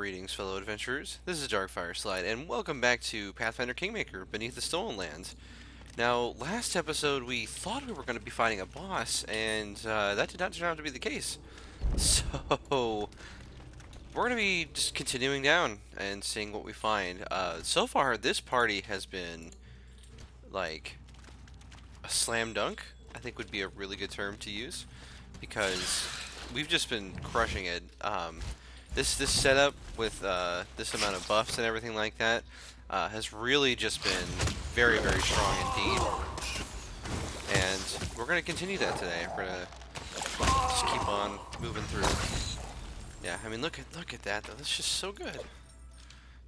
Greetings, fellow adventurers. This is darkfireslide, and welcome back to Pathfinder Kingmaker, Beneath the Stolen Lands. Now, last episode we thought we were going to be fighting a boss, and that did not turn out to be the case. So, we're going to be just continuing down and seeing what we find. So far, this party has been, like, a slam dunk, I think would be a really good term to use, because we've just been crushing it. This setup with this amount of buffs and everything like that has really just been very, very strong indeed. And we're going to continue that today. We're going to just keep on moving through. Yeah, I mean, look at that, though. That's just so good.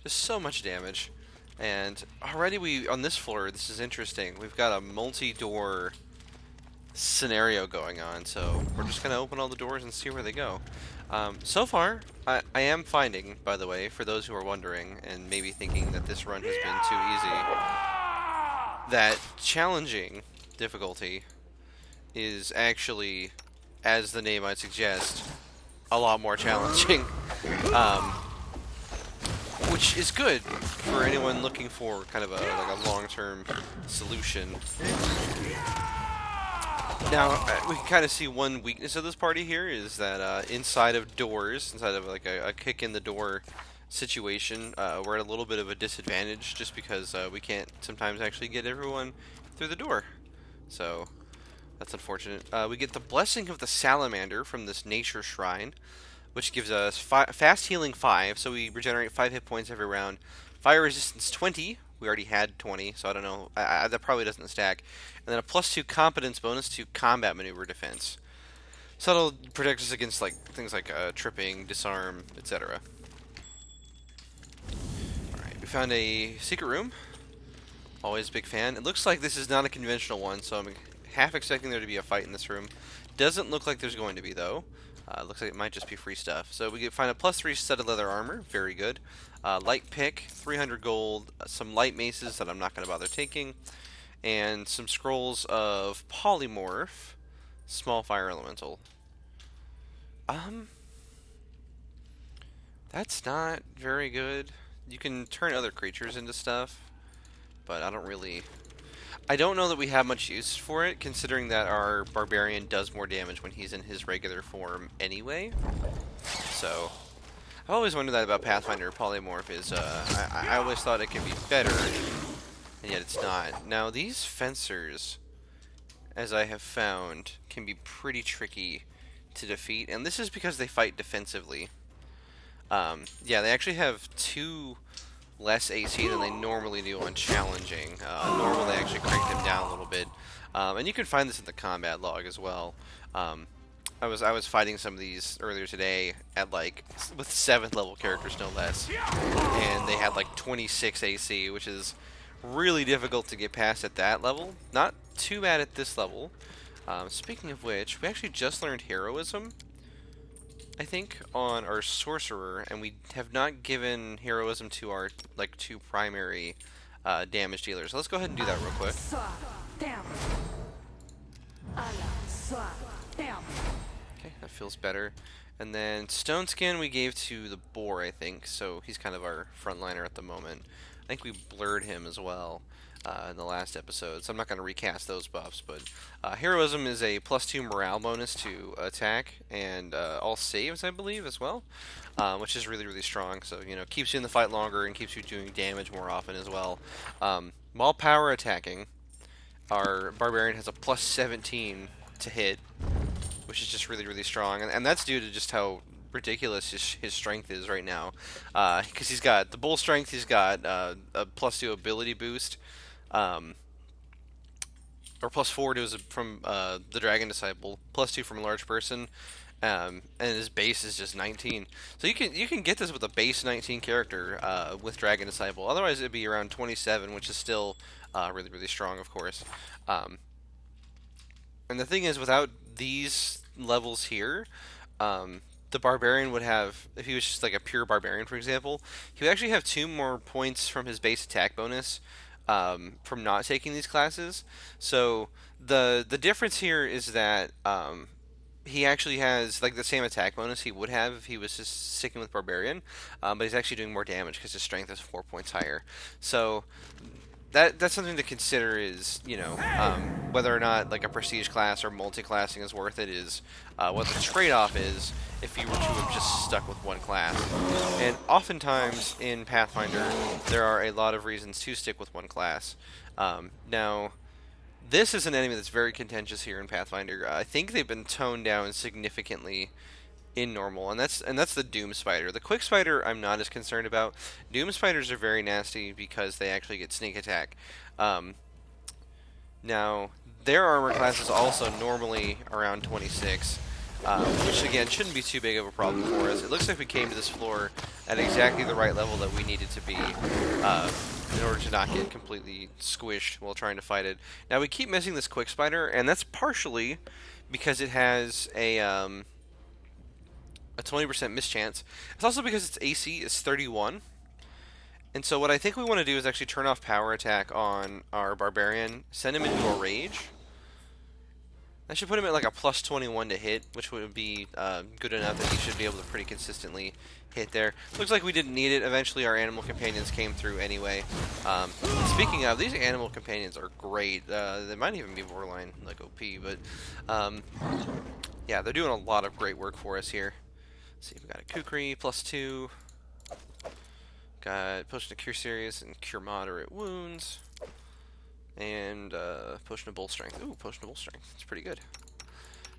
Just so much damage. And already on this floor, this is interesting. We've got a multi-door scenario going on, so we're just going to open all the doors and see where they go. So far, I am finding, by the way, for those who are wondering and maybe thinking that this run has been too easy, that challenging difficulty is actually, as the name might suggest, a lot more challenging, which is good for anyone looking for kind of a long-term solution. Now, we can kind of see one weakness of this party here is that inside of doors, inside of like a kick in the door situation, we're at a little bit of a disadvantage just because we can't sometimes actually get everyone through the door. So, that's unfortunate. We get the Blessing of the Salamander from this Nature Shrine, which gives us fast healing 5, so we regenerate 5 hit points every round. Fire resistance 20. We already had 20, so I don't know. That probably doesn't stack. And then a +2 competence bonus to combat maneuver defense. So that'll protect us against things like tripping, disarm, etc. Alright, we found a secret room. Always a big fan. It looks like this is not a conventional one, so I'm half expecting there to be a fight in this room. Doesn't look like there's going to be, though. Looks like it might just be free stuff. So we find a +3 set of leather armor. Very good. Light pick, 300 gold. Some light maces that I'm not going to bother taking. And some scrolls of polymorph. Small fire elemental. That's not very good. You can turn other creatures into stuff. But I don't know that we have much use for it, considering that our barbarian does more damage when he's in his regular form anyway. So, I've always wondered that about Pathfinder polymorph is, I always thought it could be better, and yet it's not. Now, these fencers, as I have found, can be pretty tricky to defeat, and this is because they fight defensively. Yeah, they actually have 2 less AC than they normally do on challenging. Normally they actually crank them down a little bit. And you can find this in the combat log as well. I was fighting some of these earlier today at with 7th level characters no less. And they had 26 AC, which is really difficult to get past at that level. Not too bad at this level. Speaking of which, we actually just learned heroism, I think, on our sorcerer, and we have not given heroism to our 2 primary damage dealers. So let's go ahead and do that real quick. Okay, that feels better. And then Stone Skin we gave to the boar, I think, so he's kind of our frontliner at the moment. I think we blurred him as well in the last episode, so I'm not going to recast those buffs, but heroism is a +2 morale bonus to attack and all saves, I believe, as well, which is really, really strong. So, keeps you in the fight longer and keeps you doing damage more often as well. While power attacking, our barbarian has a +17 to hit, which is just really, really strong, and that's due to just how ridiculous his strength is right now, because he's got the bull strength, he's got a +2 ability boost, or +4 from the Dragon Disciple, +2 from a large person, and his base is just 19. So you can get this with a base 19 character with Dragon Disciple. Otherwise, it'd be around 27, which is still really, really strong, of course. And the thing is, without these levels here, the barbarian would have, if he was just a pure barbarian, for example, he would actually have 2 more points from his base attack bonus from not taking these classes. So the difference here is that he actually has like the same attack bonus he would have if he was just sticking with Barbarian, but he's actually doing more damage because his strength is 4 points higher. So that's something to consider is whether or not like a prestige class or multi-classing is worth it is what the trade-off is if you were to have just stuck with one class. And oftentimes in Pathfinder there are a lot of reasons to stick with one class. Now this is an enemy that's very contentious here in Pathfinder. I think they've been toned down significantly in normal, and that's the Doom Spider. The Quick Spider I'm not as concerned about. Doom Spiders are very nasty because they actually get sneak attack. Um, Now their armor class is also normally around 26, which again shouldn't be too big of a problem for us. It looks like we came to this floor at exactly the right level that we needed to be in order to not get completely squished while trying to fight it. Now we keep missing this Quick Spider, and that's partially because it has a 20% mischance. It's also because its AC is 31. And so what I think we want to do is actually turn off power attack on our Barbarian, send him into a rage. That should put him at like a plus 21 to hit, which would be good enough that he should be able to pretty consistently hit there. Looks like we didn't need it. Eventually our animal companions came through anyway. Speaking of, these animal companions are great. They might even be borderline like OP, but yeah, they're doing a lot of great work for us here. Let's see, we got a Kukri, +2. Got Potion of Cure Serious and Cure Moderate Wounds. And Potion of Bull Strength. Ooh, Potion of Bull Strength. That's pretty good.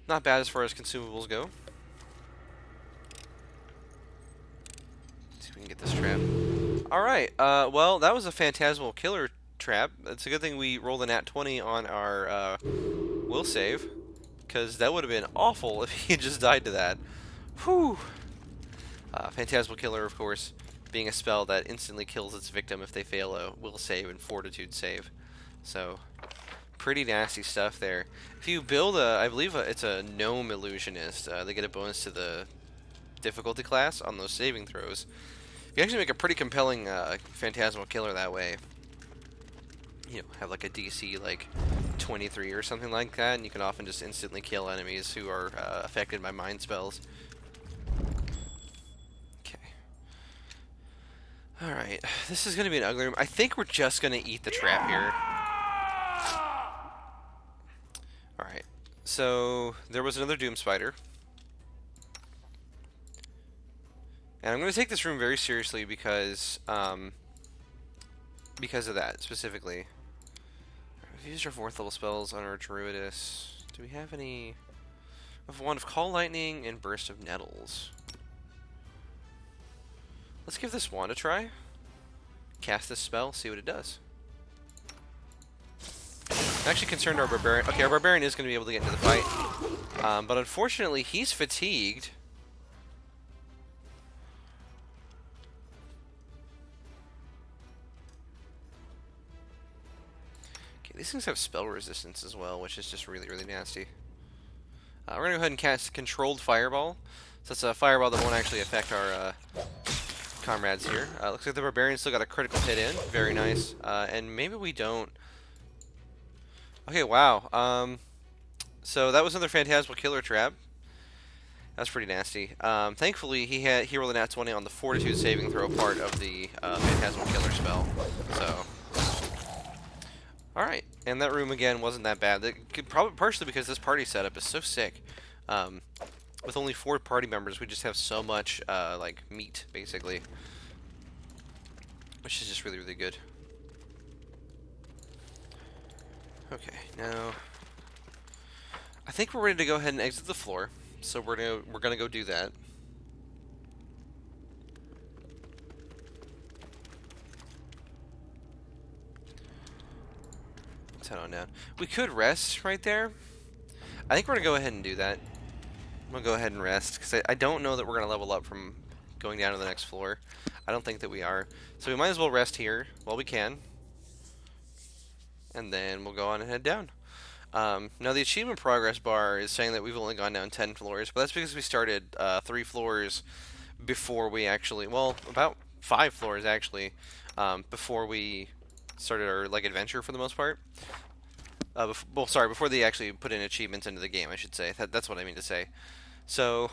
Not bad as far as consumables go. Let's see if we can get this trap. Alright, well, that was a Phantasmal Killer trap. It's a good thing we rolled a nat 20 on our will save, because that would have been awful if he had just died to that. Whew! Phantasmal Killer, of course, being a spell that instantly kills its victim if they fail a will save and fortitude save. So, pretty nasty stuff there. If you build I believe it's a Gnome Illusionist, they get a bonus to the difficulty class on those saving throws. You actually make a pretty compelling Phantasmal Killer that way. You know, have like a DC like 23 or something like that, and you can often just instantly kill enemies who are affected by mind spells. Alright, this is going to be an ugly room. I think we're just going to eat the trap here. Alright, so there was another Doom Spider. And I'm going to take this room very seriously because of that, specifically. We've used our 4th level spells on our Druidess. Do we have any? We have one of Call Lightning and Burst of Nettles. Let's give this wand a try. Cast this spell, see what it does. I'm actually concerned our Barbarian... Okay, our Barbarian is going to be able to get into the fight. But unfortunately, he's fatigued. Okay, these things have spell resistance as well, which is just really, really nasty. We're going to go ahead and cast Controlled Fireball. So it's a fireball that won't actually affect our... comrades here. Looks like the Barbarian still got a critical hit in. Very nice. And maybe we don't. Okay, wow. So that was another Phantasmal Killer trap. That's pretty nasty. Thankfully, he rolled a nat 20 on the Fortitude saving throw part of the Phantasmal Killer spell. So, alright. And that room, again, wasn't that bad. That could probably partially because this party setup is so sick. With only 4 party members, we just have so much, like, meat, basically. Which is just really, really good. Okay, now... I think we're ready to go ahead and exit the floor. So we're gonna go do that. Let's head on down. We could rest right there. I think we're gonna go ahead and do that. I'm going to go ahead and rest, because I don't know that we're going to level up from going down to the next floor. I don't think that we are. So we might as well rest here while we can. And then we'll go on and head down. Now the achievement progress bar is saying that we've only gone down 10 floors, but that's because we started 3 floors before we actually, well, about 5 floors actually, before we started our like adventure for the most part. Well, sorry, before they actually put in achievements into the game, I should say. That's what I mean to say. So,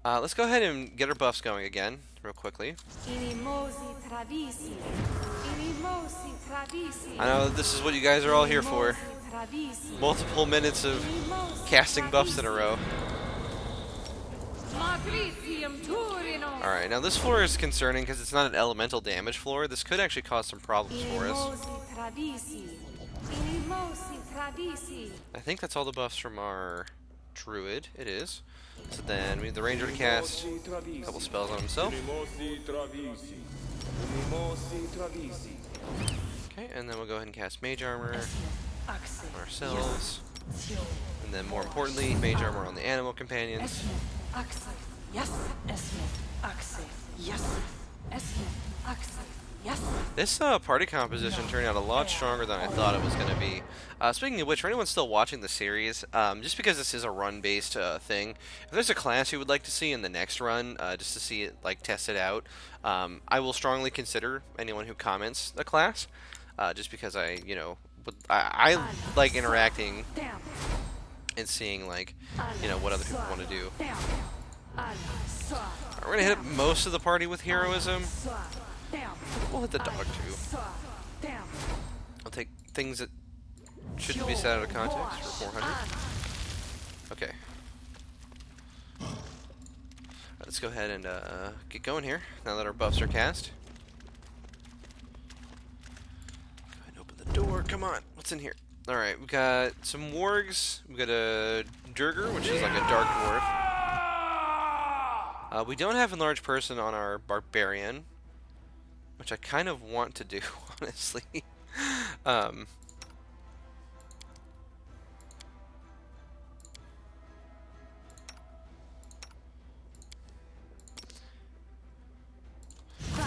let's go ahead and get our buffs going again, real quickly. I know this is what you guys are all here for. Multiple minutes of casting buffs in a row. Alright, now this floor is concerning because it's not an elemental damage floor. This could actually cause some problems for us. I think that's all the buffs from our druid. It is. So then we need the ranger to cast a couple spells on himself. Okay, and then we'll go ahead and cast mage armor on ourselves. And then more importantly, mage armor on the animal companions. This party composition turned out a lot stronger than I thought it was going to be. Speaking of which, for anyone still watching the series, just because this is a run-based thing, if there's a class you would like to see in the next run, just to see it, like, test it out, I will strongly consider anyone who comments a class, just because I like interacting and seeing, like, what other people want to do. We're going to hit most of the party with heroism. We'll hit the dog too. I'll take things that shouldn't be set out of context for 400. Okay. Let's go ahead and get going here now that our buffs are cast. Go ahead and open the door. Come on. What's in here? Alright, we got some wargs. We got a Durger, which is like a dark dwarf. We don't have enlarged person on our barbarian, which I kind of want to do, honestly. Yeah,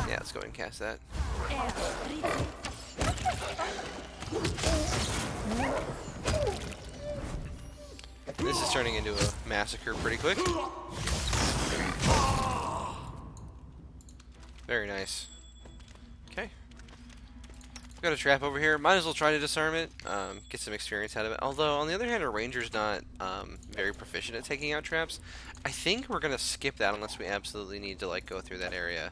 let's go ahead and cast that. This is turning into a massacre pretty quick. Very nice. Okay. Got a trap over here. Might as well try to disarm it, get some experience out of it. Although, on the other hand, our ranger's not very proficient at taking out traps. I think we're going to skip that unless we absolutely need to, like, go through that area.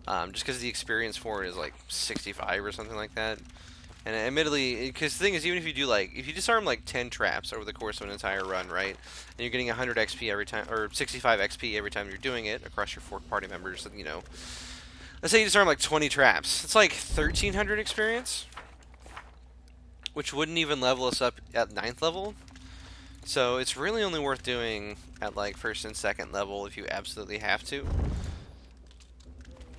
Just because the experience for it is, like, 65 or something like that. And admittedly, because the thing is, even if you do, like, if you disarm, like, 10 traps over the course of an entire run, right, and you're getting 100 XP every time, or 65 XP every time you're doing it across your 4 party members, let's say you disarm, like, 20 traps. It's, like, 1,300 experience, which wouldn't even level us up at 9th level. So it's really only worth doing at, like, 1st and 2nd level if you absolutely have to,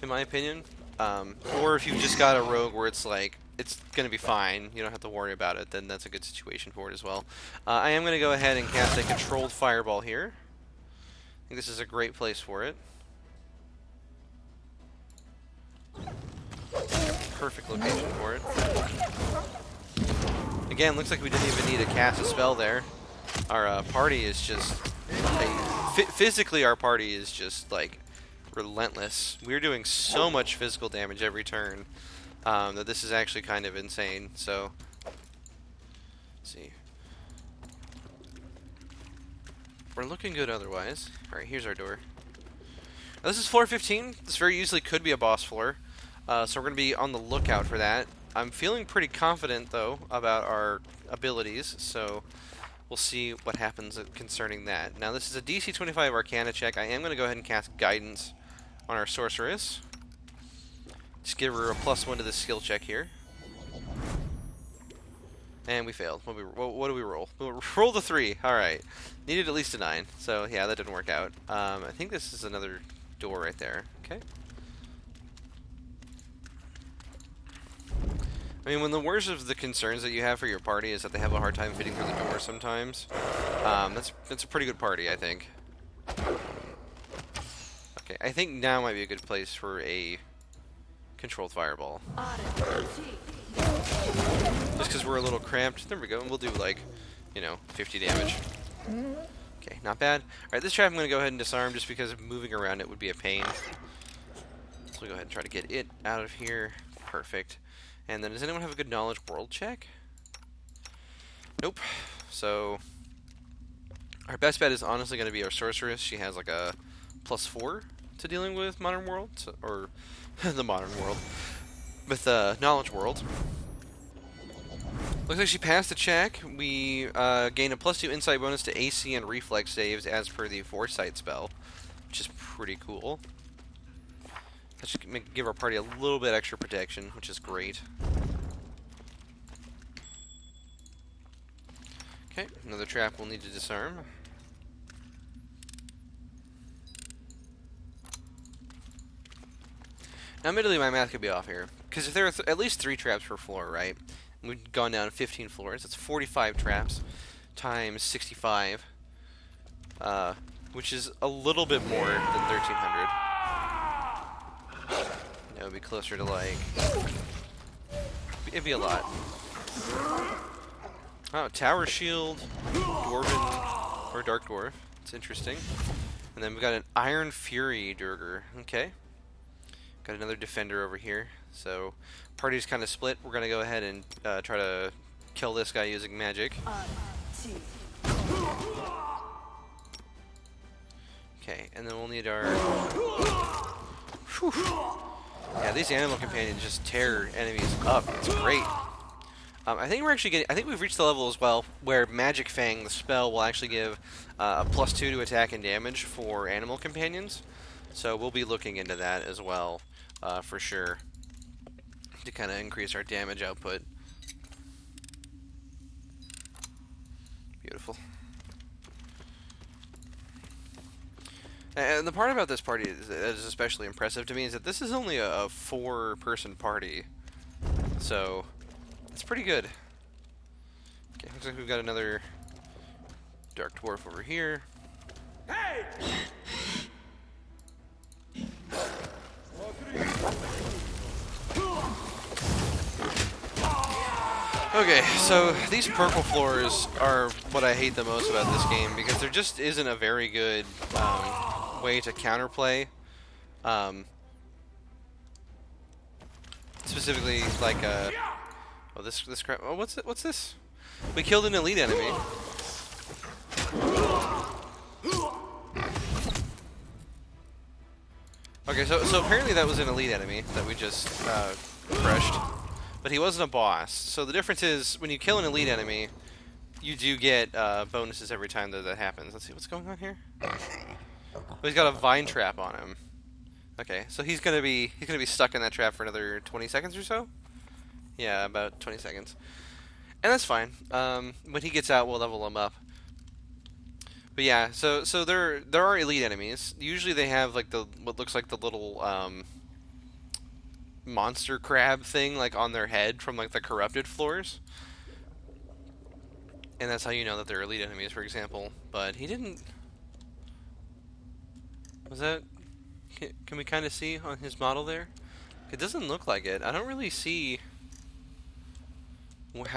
in my opinion. Or if you've just got a rogue where it's, like, it's going to be fine, you don't have to worry about it, then that's a good situation for it as well. I am going to go ahead and cast a controlled fireball here. I think this is a great place for it. Perfect location for it. Again, looks like we didn't even need to cast a spell there. Our party is just... physically, our party is just, like, relentless. We're doing so much physical damage every turn. That this is actually kind of insane, so let's see. We're looking good otherwise. Alright, here's our door. Now, this is floor 15. This very easily could be a boss floor, so we're going to be on the lookout for that. I'm feeling pretty confident, though, about our abilities, so we'll see what happens concerning that. Now, this is a DC 25 Arcana check. I am going to go ahead and cast Guidance on our Sorceress. Just give her a +1 to this skill check here. And we failed. What do we roll? We'll roll the 3. Alright. Needed at least a 9. So, yeah, that didn't work out. I think this is another door right there. Okay. I mean, when the worst of the concerns that you have for your party is that they have a hard time fitting through the door sometimes, that's a pretty good party, I think. Okay, I think now might be a good place for a controlled fireball. Just because we're a little cramped. There we go. And we'll do, like, 50 damage. Okay, not bad. Alright, this trap I'm going to go ahead and disarm just because moving around it would be a pain. So we'll go ahead and try to get it out of here. Perfect. And then does anyone have a good knowledge world check? Nope. So our best bet is honestly going to be our sorceress. She has like a +4 to dealing with modern world, or the modern world, with knowledge world. Looks like she passed the check. We gain a +2 insight bonus to AC and reflex saves as per the foresight spell, which is pretty cool. That should give our party a little bit extra protection, which is great. Okay, another trap we'll need to disarm. Now, admittedly, my math could be off here, because if there are at least 3 traps per floor, right? And we've gone down 15 floors. That's 45 traps times 65, which is a little bit more than 1,300. That would be closer to like... It'd be a lot. Oh, Tower Shield, Dwarven, or Dark Dwarf. It's interesting. And then we've got an Iron Fury Durger. Okay. Got another Defender over here. So, party's kind of split. We're going to go ahead and try to kill this guy using magic. Okay, and then we'll need our... Whew. Yeah, these animal companions just tear enemies up. It's great. I think we're actually getting... I think we've reached the level as well where Magic Fang, the spell, will actually give a +2 to attack and damage for animal companions. So we'll be looking into that as well, for sure, to kind of increase our damage output. Beautiful. And the part about this party that is especially impressive to me is that this is only a 4-person party. So, it's pretty good. Okay, looks like we've got another Dark Dwarf over here. Hey! Okay, so these purple floors are what I hate the most about this game, because there just isn't a very good way to counterplay. Specifically, like oh, this crap. Oh, what's it? What's this? We killed an elite enemy. Okay, so apparently that was an elite enemy that we just crushed. But he wasn't a boss. So the difference is, when you kill an elite enemy, you do get bonuses every time that happens. Let's see what's going on here. Oh, he's got a vine trap on him. Okay, so he's gonna be stuck in that trap for another 20 seconds or so. Yeah, about 20 seconds, and that's fine. When he gets out, we'll level him up. But yeah, so there are elite enemies. Usually they have like what looks like the little monster crab thing like on their head from like the corrupted floors, and that's how you know that they're elite enemies, for example. But he didn't. Was that? Can we kind of see on his model there? It doesn't look like it. I don't really see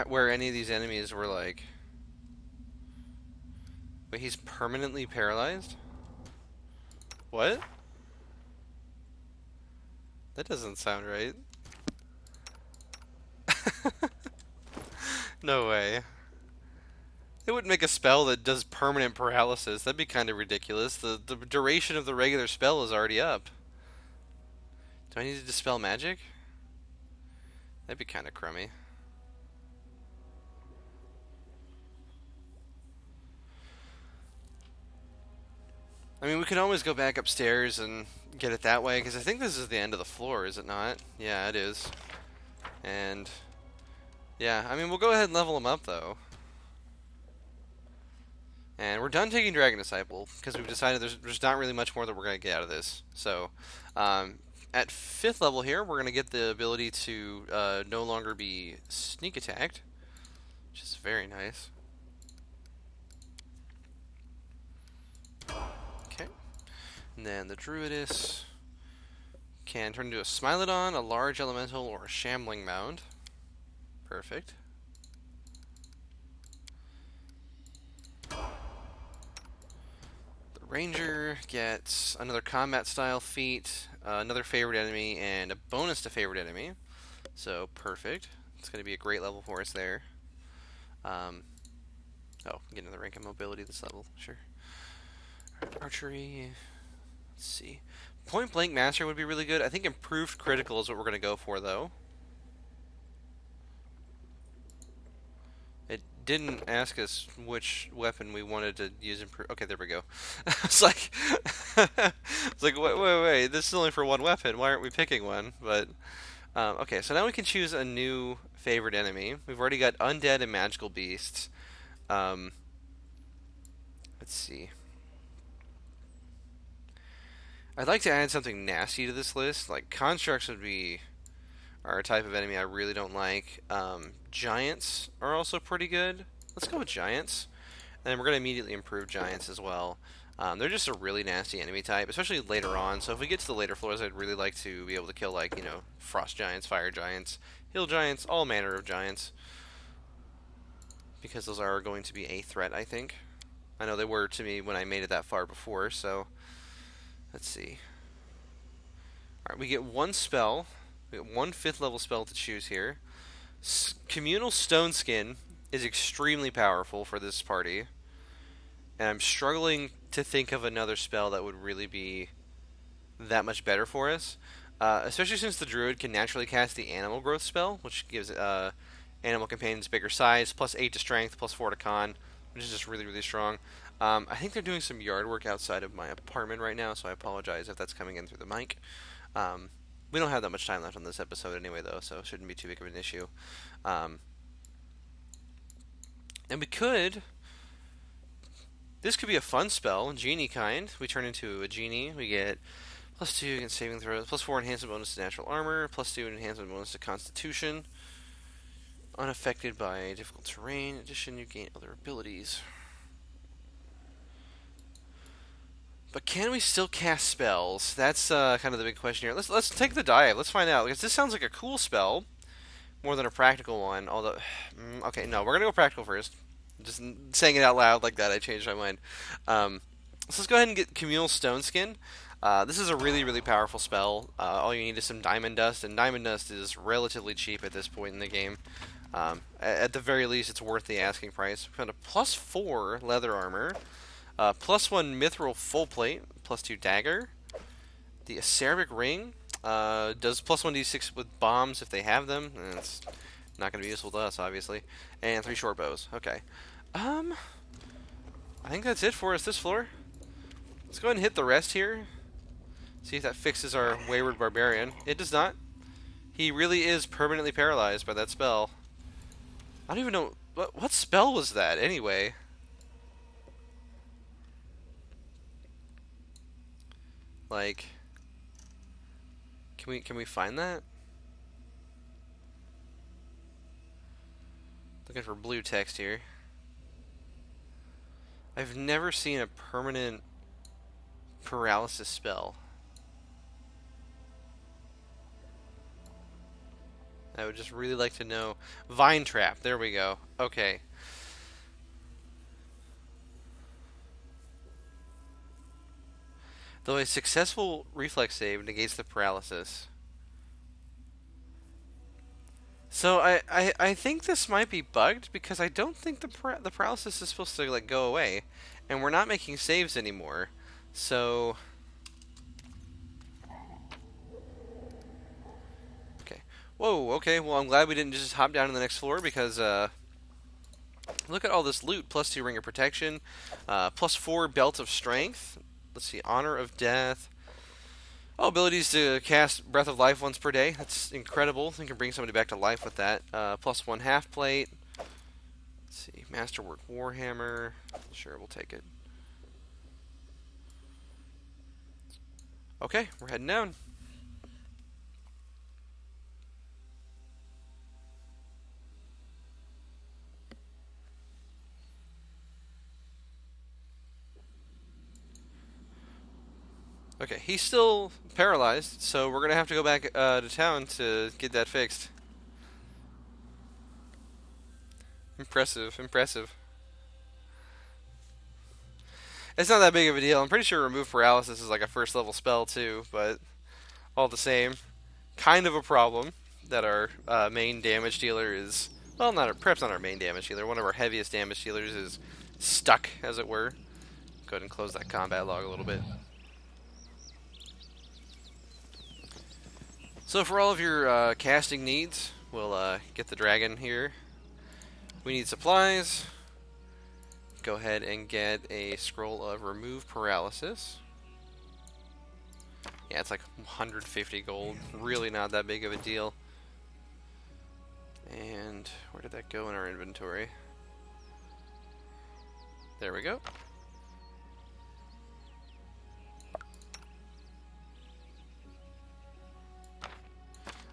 where any of these enemies were like. Wait, he's permanently paralyzed? What? That doesn't sound right. No way. It wouldn't make a spell that does permanent paralysis. That'd be kind of ridiculous. The duration of the regular spell is already up. Do I need to dispel magic? That'd be kind of crummy. I mean, we can always go back upstairs and get it that way, because I think this is the end of the floor, is it not? Yeah, it is. And, yeah, I mean, we'll go ahead and level him up, though. And we're done taking Dragon Disciple, because we've decided there's not really much more that we're going to get out of this. So, at 5th level here, we're going to get the ability to no longer be sneak attacked, which is very nice. Okay. And then the Druidess can turn into a Smilodon, a large elemental, or a shambling mound. Perfect. Ranger gets another combat style feat, another favorite enemy, and a bonus to favorite enemy. So perfect. It's going to be a great level for us there. Oh, get another rank of mobility this level. Sure. Archery. Let's see. Point blank master would be really good. I think improved critical is what we're going to go for, though. It didn't ask us which weapon we wanted to use. Okay, there we go. It's like, it's like, wait. This is only for one weapon. Why aren't we picking one? But okay, so now we can choose a new favorite enemy. We've already got undead and magical beasts. Um, let's see. I'd like to add something nasty to this list. Like constructs would be are a type of enemy I really don't like. Giants are also pretty good. Let's go with giants. And then we're going to immediately improve giants as well. They're just a really nasty enemy type, especially later on. So if we get to the later floors, I'd really like to be able to kill, like, frost giants, fire giants, hill giants, all manner of giants. Because those are going to be a threat, I think. I know they were to me when I made it that far before, so let's see. Alright, we get one spell. We get one 5th level spell to choose here. Communal Stone Skin is extremely powerful for this party. And I'm struggling to think of another spell that would really be that much better for us. Especially since the Druid can naturally cast the Animal Growth spell, which gives animal companions bigger size, plus 8 to strength, plus 4 to con, which is just really, really strong. I think they're doing some yard work outside of my apartment right now, so I apologize if that's coming in through the mic. We don't have that much time left on this episode anyway, though, so it shouldn't be too big of an issue. And we could... This could be a fun spell, Genie kind. We turn into a Genie. We get +2 against saving throws, +4 enhancement bonus to natural armor, +2 enhancement bonus to constitution. Unaffected by difficult terrain. In addition, you gain other abilities. But can we still cast spells? That's kind of the big question here. Let's take the dive. Let's find out, because this sounds like a cool spell more than a practical one. Although, okay, no, we're gonna go practical first. Just saying it out loud like that, I changed my mind. So let's go ahead and get Communal Stone Skin. This is a really, really powerful spell. All you need is some Diamond Dust, and Diamond Dust is relatively cheap at this point in the game. At the very least, it's worth the asking price. We found a +4 leather armor, +1 mithril full plate, +2 dagger. The acerbic ring does +1d6 with bombs if they have them, and it's not going to be useful to us, obviously. And 3 short bows. Okay. I think that's it for us this floor. Let's go ahead and hit the rest here. See if that fixes our wayward barbarian. It does not. He really is permanently paralyzed by that spell. I don't even know what spell was that anyway. Like, can we find that? Looking for blue text here. I've never seen a permanent paralysis spell. I would just really like to know. Vine Trap. There we go. Okay. Though a successful reflex save negates the paralysis. So I think this might be bugged because I don't think the paralysis is supposed to like go away, and we're not making saves anymore. So okay. Whoa. Okay. Well, I'm glad we didn't just hop down to the next floor because look at all this loot. +2 ring of protection, +4 belt of strength. Let's see, honor of death. Oh, abilities to cast Breath of Life once per day. That's incredible. You can bring somebody back to life with that. +1 half plate. Let's see, Masterwork Warhammer. Sure, we'll take it. Okay, we're heading down. Okay, he's still paralyzed, so we're gonna have to go back to town to get that fixed. Impressive, impressive. It's not that big of a deal. I'm pretty sure remove paralysis is like a first level spell too, but all the same, kind of a problem that our main damage dealer is Well, perhaps not our main damage healer. One of our heaviest damage healers is stuck, as it were. Go ahead and close that combat log a little bit. So for all of your casting needs, we'll get the dragon here. We need supplies. Go ahead and get a scroll of remove paralysis. Yeah, it's like 150 gold. Really not that big of a deal. And where did that go in our inventory? There we go.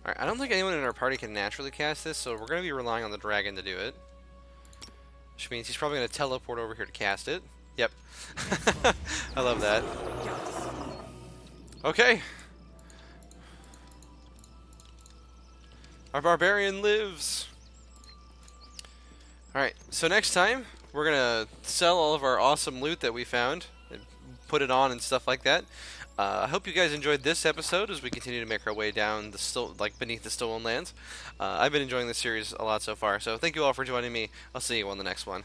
Alright, I don't think anyone in our party can naturally cast this, so we're going to be relying on the dragon to do it. Which means he's probably going to teleport over here to cast it. Yep. I love that. Okay. Our barbarian lives. Alright, so next time, we're going to sell all of our awesome loot that we found, and put it on and stuff like that. I hope you guys enjoyed this episode as we continue to make our way down the beneath the Stolen Lands. I've been enjoying this series a lot so far, so thank you all for joining me. I'll see you on the next one.